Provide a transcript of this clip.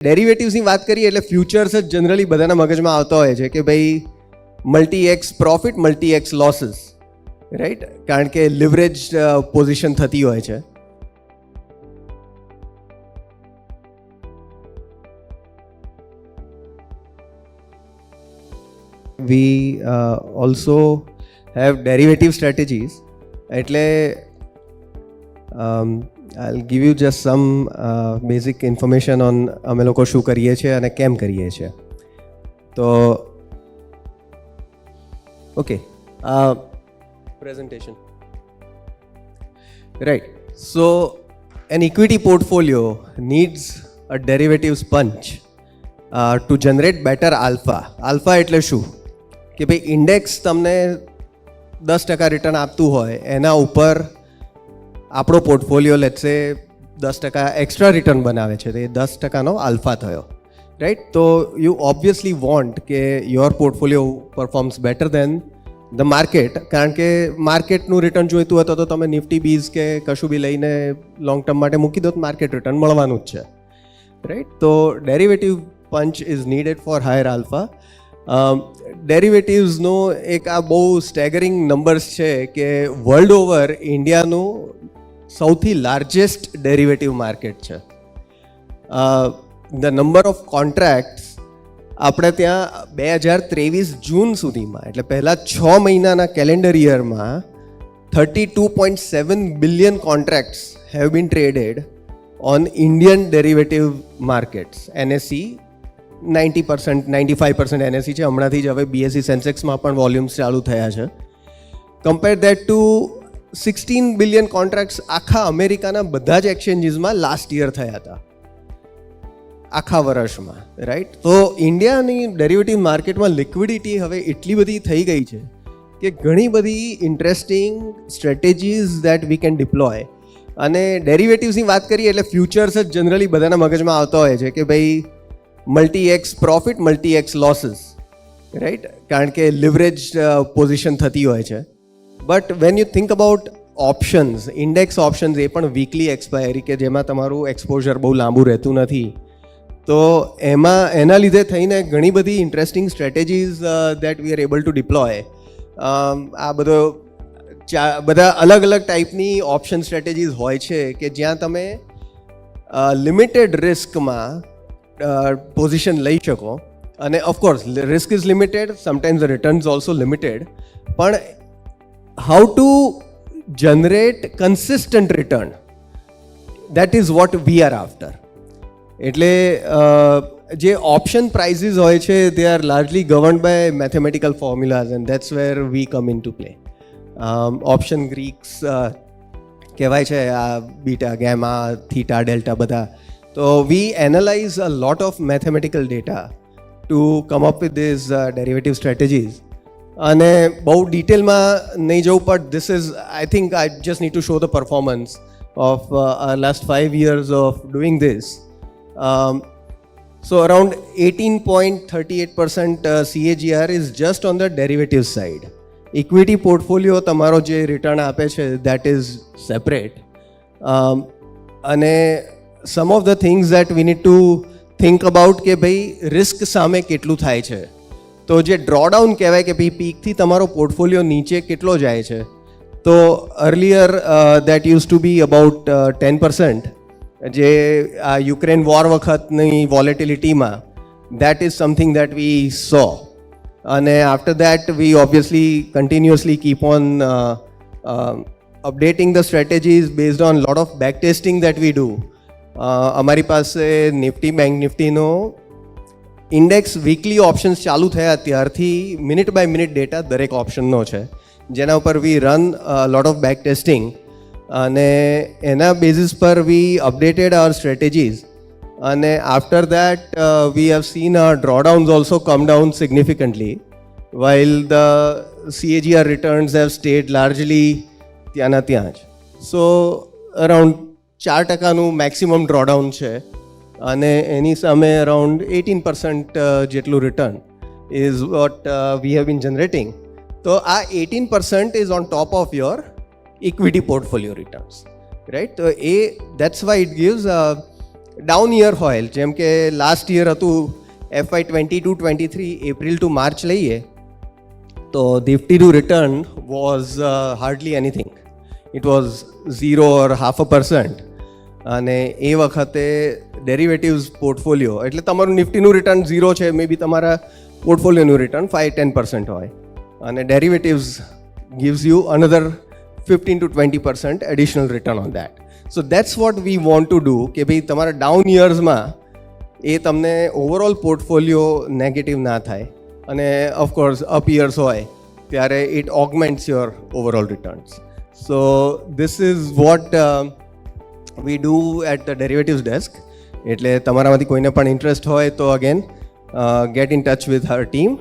ડેરિવેટિવ્સની વાત કરીએ એટલે ફ્યુચર્સ જ જનરલી બધાના મગજમાં આવતા હોય છે કે ભાઈ multi X profit multi X losses, right? કારણ કે લિવરેજ પોઝિશન થતી હોય છે. We also have derivative strategies. એટલે I'll give you just some basic information on અમે લોકો શું કરીએ છીએ અને કેમ કરીએ છીએ. તો okay, presentation. Right. So an equity portfolio needs a derivatives punch to generate better alpha. Alpha એટલે શું? કે ભાઈ ઇન્ડેક્સ તમને 10% રિટર્ન આપતું હોય, એના ઉપર આપણો પોર્ટફોલિયો લેટ્સે 10% એક્સ્ટ્રા રિટર્ન બનાવે છે, તો એ 10%નો આલ્ફા થયો, રાઈટ? તો યુ ઓબ્વિયસલી વોન્ટ કે your portfolio performs better than the market, કારણ કે માર્કેટનું રિટર્ન જોઈતું હતું તો તમે નિફ્ટી બીઝ કે કશું બી લઈને લોંગ ટર્મ માટે મૂકી દો તો માર્કેટ રિટર્ન મળવાનું જ છે, રાઈટ? તો derivative punch is needed for higher alpha. ડેરિવેટિવ્સનો એક આ બહુ સ્ટેગરિંગ નંબર્સ છે કે વર્લ્ડ ઓવર ઇન્ડિયાનું સૌથી લાર્જેસ્ટ ડેરિવેટિવ માર્કેટ છે. ધ નંબર ઓફ કોન્ટ્રાક્ટ્સ આપણે ત્યાં 2023 જૂન સુધીમાં, એટલે પહેલાં 6 મહિનાના કેલેન્ડર યરમાં 32.7 billion contracts have been traded on Indian derivative markets. NSE 90%, 95% NSE છે. હમણાંથી જ હવે BSE સેન્સેક્સમાં પણ વોલ્યુમ્સ ચાલુ થયા છે. Compare that to 16 billion contracts આખા અમેરિકાના બધા જ એક્સચેન્જીસમાં લાસ્ટ યર થયા હતા, આખા વર્ષમાં, રાઈટ? તો ઇન્ડિયાની ડેરિવેટિવ માર્કેટમાં લિક્વિડિટી હવે એટલી બધી થઈ ગઈ છે કે ઘણી બધી interesting strategies that we can deploy. અને ડેરિવેટિવ્સની વાત કરીએ એટલે ફ્યુચર્સ જ જનરલી બધાના મગજમાં આવતા હોય છે કે ભાઈ multi X profit multi X losses, right? કારણ કે લિવરેજ પોઝિશન થતી હોય છે. But when you think about options, index options, એ પણ વીકલી એક્સપાયરી કે જેમાં તમારું એક્સપોઝર બહુ લાંબુ રહેતું નથી, તો એના લીધે થઈને ઘણી બધી interesting strategies that we are able to deploy. આ બધા અલગ અલગ ટાઈપની ઓપ્શન સ્ટ્રેટેજીસ હોય છે કે જ્યાં તમે લિમિટેડ રિસ્કમાં પોઝિશન લઈ શકો. અને of course risk is limited, sometimes the returns also limited, પણ how to generate consistent return, that is what we are after. એટલે જે ઓપ્શન પ્રાઇઝીસ હોય છે they are largely governed by mathematical formulas and that's where we come in to play. Option Greeks કહેવાય છે, આ beta, gamma, theta, delta બધા. તો we analyse a lot of mathematical data to come up with these derivative સ્ટ્રેટેજીઝ. અને બહુ ડિટેલમાં નહીં જવું, but this is, I think I just need to show the performance of last 5 years of doing this. So around 18.38% CAGR is just on the derivative side. Equity portfolio તમારો જે return આપે છે that is separate. અને some of the things that we need to think about કે ભાઈ risk સામે કેટલું થાય છે. તો જે ડ્રોડાઉન કહેવાય કે ભાઈ પીકથી તમારો પોર્ટફોલિયો નીચે કેટલો જાય છે, તો earlier that used to be about 10%. જે આ યુક્રેન વોર વખતની વોલેટિલિટીમાં that is something that we saw. અને after that we obviously continuously keep on updating the strategies based on lot of back testing that we do. અમારી પાસે Nifty, bank નિફ્ટીનો index weekly options ચાલુ થયા ત્યારથી minute by minute data દરેક ઓપ્શનનો છે, જેના ઉપર we run lot of back testing. અને એના બેઝિસ પર વી અપડેટેડ આવર સ્ટ્રેટેજીઝ. અને after that we have seen drawdowns also come down significantly, while the CAGR returns have stayed largely ત્યાંના ત્યાં જ. સો અરાઉન્ડ 4%નું મેક્સિમમ ડ્રોડાઉન છે અને એની સામે અરાઉન્ડ 18% જેટલું return is what we have been generating. તો આ 18% is on top of your equity portfolio returns, right? So that's why it gives down year હોય, જેમ કે લાસ્ટ યર હતું FY22-23 એપ્રિલ ટુ માર્ચ લઈએ તો નિફ્ટીનું return was hardly anything. It was 0 or 0.5%. અને એ વખતે ડેરિવેટિવ્સ પોર્ટફોલિયો એટલે તમારું નિફ્ટીનું રિટર્ન 0 છે, મે બી તમારા પોર્ટફોલિયોનું રિટર્ન 5-10% હોય અને derivatives gives you another 15-20% additional return on that. So that's what we want to do કે ભાઈ તમારા ડાઉન યર્સમાં એ તમને ઓવરઓલ પોર્ટફોલિયો નેગેટિવ ના થાય અને ઓફકોર્સ અપ યર્સ હોય ત્યારે it augments your overall returns. So this is what we do at the derivatives desk. એટલે તમારામાંથી કોઈને પણ ઇન્ટરેસ્ટ હોય તો again get in touch with her team.